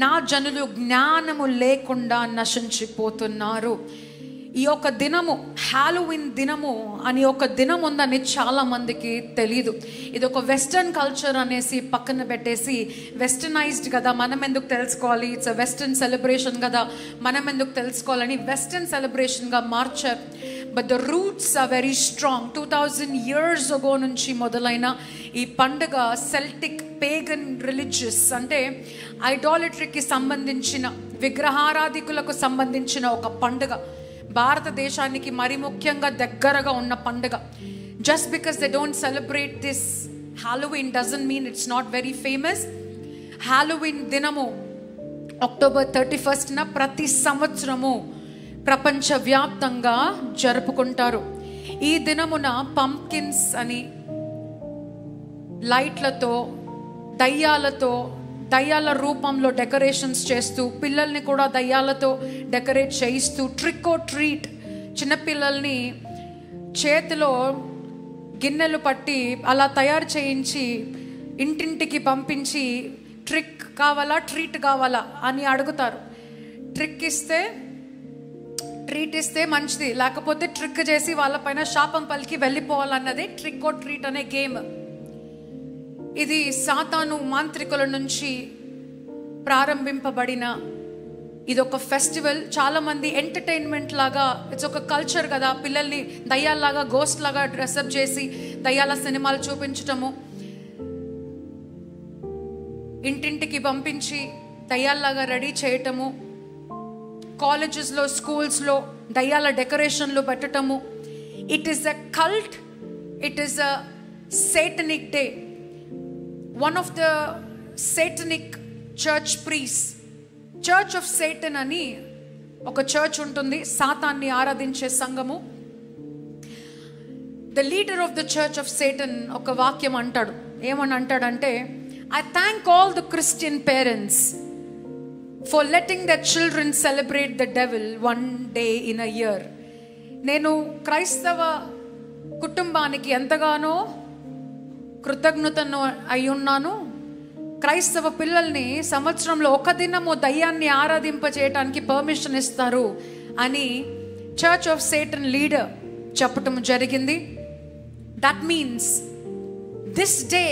నా జనులు జ్ఞానము లేకుండా నశించిపోతున్నారు. ఈ యొక్క దినము హాలోవిన్ దినము అని ఒక దినం ఉందని చాలా మందికి తెలీదు. ఇది ఒక వెస్టర్న్ కల్చర్ అనేసి పక్కన పెట్టేసి, వెస్టర్నైజ్డ్ కదా, మనం ఎందుకు తెలుసుకోవాలి, ఇట్స్ అ వెస్టర్న్ సెలబ్రేషన్ కదా, మనం ఎందుకు తెలుసుకోవాలని వెస్టర్న్ సెలబ్రేషన్గా మార్చారు. But the roots are very strong. 2000 years ago నుంచి మొదలైన ఈ పండుగ సెల్టిక్ పేగన్ రిలీజియస్ అంటే ఐడాలట్రీకి సంబంధించిన, విగ్రహారాధికులకు సంబంధించిన ఒక పండుగ. భారతదేశానికి మరి ముఖ్యంగా దగ్గరగా ఉన్న పండుగ. Just because they don't celebrate this Halloween doesn't mean it's not very famous. Halloween దినము October 31st ప్రతి సంవత్సరము ప్రపంచవ్యాప్తంగా జరుపుకుంటారు. ఈ దినమున పంప్కిన్స్ అని లైట్లతో, దయ్యాల రూపంలో డెకరేషన్స్ చేస్తూ, పిల్లల్ని కూడా దయ్యాలతో డెకరేట్ చేయిస్తూ, ట్రిక్ ఓ ట్రీట్, చిన్నపిల్లల్ని చేతిలో గిన్నెలు పట్టి అలా తయారు చేయించి ఇంటింటికి పంపించి ట్రిక్ కావాలా ట్రీట్ కావాలా అని అడుగుతారు. ట్రీట్ ఇస్తే మంచిది, లేకపోతే ట్రిక్ చేసి వాళ్ళపైన శాపం పలికి వెళ్ళిపోవాలన్నదే ట్రిక్ ఓ ట్రీట్ అనే గేమ్. ఇది సాతాను మాంత్రికుల నుంచి ప్రారంభింపబడిన ఇదొక ఫెస్టివల్. చాలామంది ఎంటర్టైన్మెంట్ లాగా, ఇట్స్ ఒక కల్చర్ కదా, పిల్లల్ని దయ్యాల్లాగా, గోస్ట్ లాగా డ్రెస్అప్ చేసి దయ్యాల సినిమాలు చూపించటము, ఇంటింటికి పంపించి దయ్యాల్లాగా రెడీ చేయటము, కాలేజెస్లో, స్కూల్స్లో దయ్యాల డెకరేషన్లు పెట్టటము. It is a cult, it is a satanic day. One of the satanic church priest, church of Satan అని ఒక చర్చ్ ఉంటుంది, సాతాన్ని ఆరాధించే సంఘము. The leader of the church of Satan ఒక వాక్యం అంటాడు. ఏమని అంటాడంటే, I thank all the Christian parents for letting the children celebrate the devil 1 day in a year. నేను క్రైస్తవ కుటుంబానికి ఎంతగానో కృతజ్ఞతను అయి ఉన్నాను. క్రైస్తవ పిల్లల్ని సంవత్సరంలో ఒక దినము దయ్యాన్ని ఆరాధింపచేయటానికి పర్మిషన్ ఇస్తారు అని చర్చ్ ఆఫ్ సేటన్ లీడర్ చెప్పటం జరిగింది. That means this day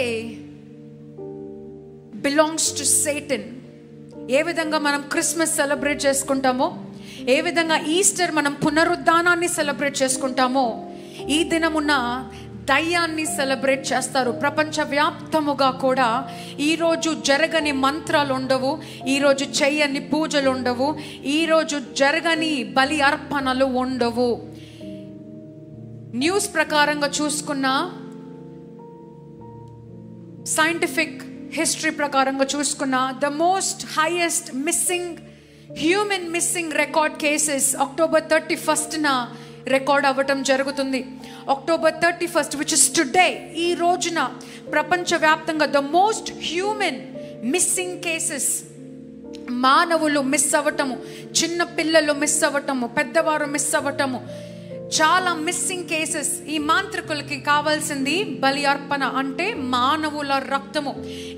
belongs to Satan. ఏ విధంగా మనం క్రిస్మస్ సెలబ్రేట్ చేసుకుంటామో, ఏ విధంగా ఈస్టర్ మనం పునరుద్ధానాన్ని సెలబ్రేట్ చేసుకుంటామో, ఈ దినమున దయ్యాన్ని సెలబ్రేట్ చేస్తారు. ప్రపంచవ్యాప్తముగా కూడా ఈరోజు జరగని మంత్రాలు ఉండవు, ఈరోజు చెయ్యని పూజలు ఉండవు, ఈరోజు జరగని బలి అర్పణలు ఉండవు. న్యూస్ ప్రకారంగా చూసుకున్న, సైంటిఫిక్ హిస్టరీ ప్రకారంగా చూసుకున్న, the most highest human missing record cases October 31st record అవ్వటం జరుగుతుంది. October 31st, which is today, ఈ రోజున ప్రపంచవ్యాప్తంగా the most human missing cases, మానవులు మిస్ అవ్వటము, చిన్న పిల్లలు మిస్ అవ్వటము, పెద్దవారు మిస్ అవ్వటము, చాలా మిస్సింగ్ కేసెస్. ఈ మాంత్రికులకి కావాల్సింది బలి అర్పణ, అంటే మానవుల రక్తము.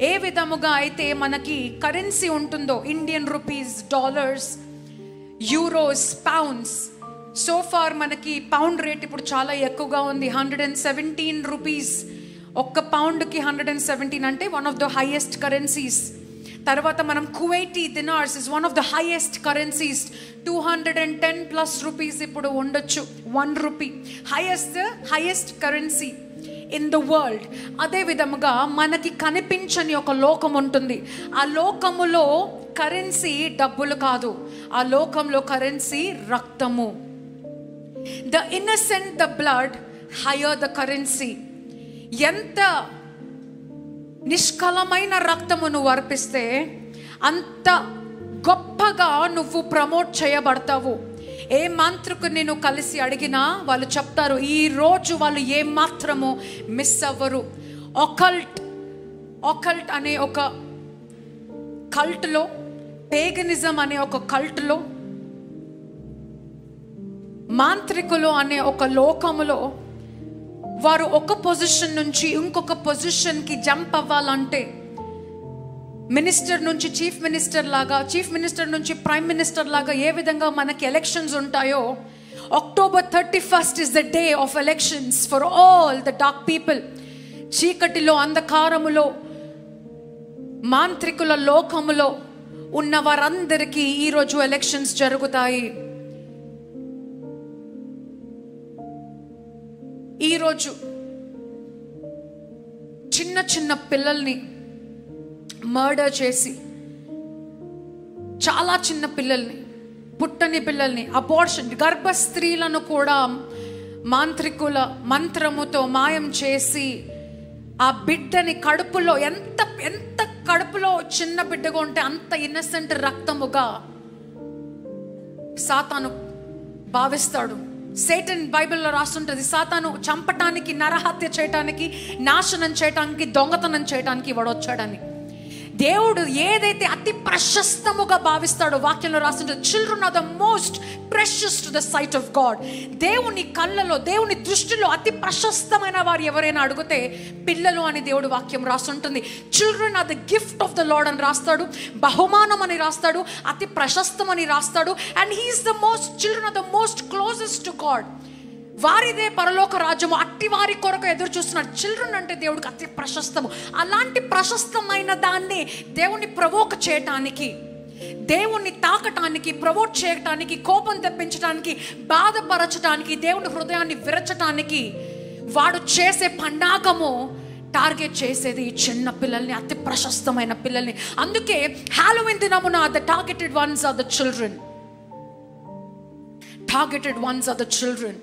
ఏ విధముగా అయితే మనకి కరెన్సీ ఉంటుందో, Indian rupees, dollars, euros, pounds. So far మనకి పౌండ్ రేట్ ఇప్పుడు చాలా ఎక్కువగా ఉంది, 117 రూపీస్. ఒక్క పౌండ్కి 117 అంటే one of the highest currencies. తర్వాత మనం Kuwaiti dinars is one of the highest currencies, 210+ rupees ఇప్పుడు ఉండొచ్చు. 1 rupee highest currency in the world. అదే విధముగా మనకి కనిపించని ఒక లోకం ఉంటుంది. ఆ లోకములో కరెన్సీ డబ్బులు కాదు, ఆ లోకంలో కరెన్సీ రక్తము. The innocent the blood hire the currency. ఎంత నిష్కలమైన రక్తము నువ్వు అర్పిస్తే అంత గొప్పగా నువ్వు ప్రమోట్ చేయబడతావు. ఏ మాంత్రికుని నేను కలిసి అడిగినా వాళ్ళు చెప్తారు, ఈ రోజు వాళ్ళు ఏ మాత్రము మిస్ అవ్వరు. ఆకల్ట్ అనే ఒక కల్ట్లో, పేగనిజం అనే ఒక కల్ట్లో, మాంత్రికులు అనే ఒక లోకములో వారు ఒక పొజిషన్ నుంచి ఇంకొక పొజిషన్కి జంప్ అవ్వాలంటే మినిస్టర్ నుంచి చీఫ్ మినిస్టర్ లాగా, చీఫ్ మినిస్టర్ నుంచి ప్రైమ్ మినిస్టర్ లాగా ఏ విధంగా మనకి ఎలక్షన్స్ ఉంటాయో, October 31st is the day of elections for all the dark people. చీకటిలో, అంధకారములో, మాంత్రికుల లోకములో ఉన్న వారందరికీ ఈరోజు ఎలక్షన్స్ జరుగుతాయి. ఈరోజు చిన్న చిన్న పిల్లల్ని మర్డర్ చేసి, చాలా చిన్న పిల్లల్ని, పుట్టని పిల్లల్ని, అబార్షన్, గర్భ స్త్రీలను కూడా మాంత్రికుల మంత్రముతో మాయం చేసి ఆ బిడ్డని కడుపులో, ఎంత ఎంత కడుపులో చిన్న బిడ్డగా ఉంటే అంత ఇన్నసెంట్ రక్తముగా సాతాను భావిస్తాడు. సేటన్ బైబిల్లో రాస్తుంటది, సాతాను చంపటానికి, నరహత్య చేయటానికి, నాశనం చేయటానికి, దొంగతనం చేయటానికి వాడు వచ్చాడని. దేవుడు ఏదైతే అతి ప్రశస్తముగా భావిస్తాడో వాక్యంలో రాస్తుంటే, children are the most precious to the sight of God. దేవుని కళ్ళలో, దేవుని దృష్టిలో అతి ప్రశస్తమైన వారు ఎవరైనా అడిగితే పిల్లలు అని దేవుడు వాక్యం రాస్తుంటుంది. Children are the gift of the lord అని రాస్తాడు, బహుమానం అని రాస్తాడు, అతి ప్రశస్తం అని రాస్తాడు. And he is the most, children are the most closest to God. వారిదే పరలోక రాజ్యము, అట్టి వారి కొరకు ఎదురు చూస్తున్నాడు. చిల్డ్రన్ అంటే దేవుడికి అతి ప్రశస్తము. అలాంటి ప్రశస్తమైన దాన్ని దేవుని ప్రవోక్ చేయటానికి, దేవుణ్ణి తాకటానికి, ప్రవోక్ చేయటానికి, కోపం తెప్పించడానికి, బాధపరచడానికి, దేవుని హృదయాన్ని విరచటానికి వాడు చేసే పన్నాగము, టార్గెట్ చేసేది ఈ చిన్న పిల్లల్ని, అతి ప్రశస్తమైన పిల్లల్ని. అందుకే హాలోవీన్ దినమున the targeted ones are the children. Targeted ones are the children.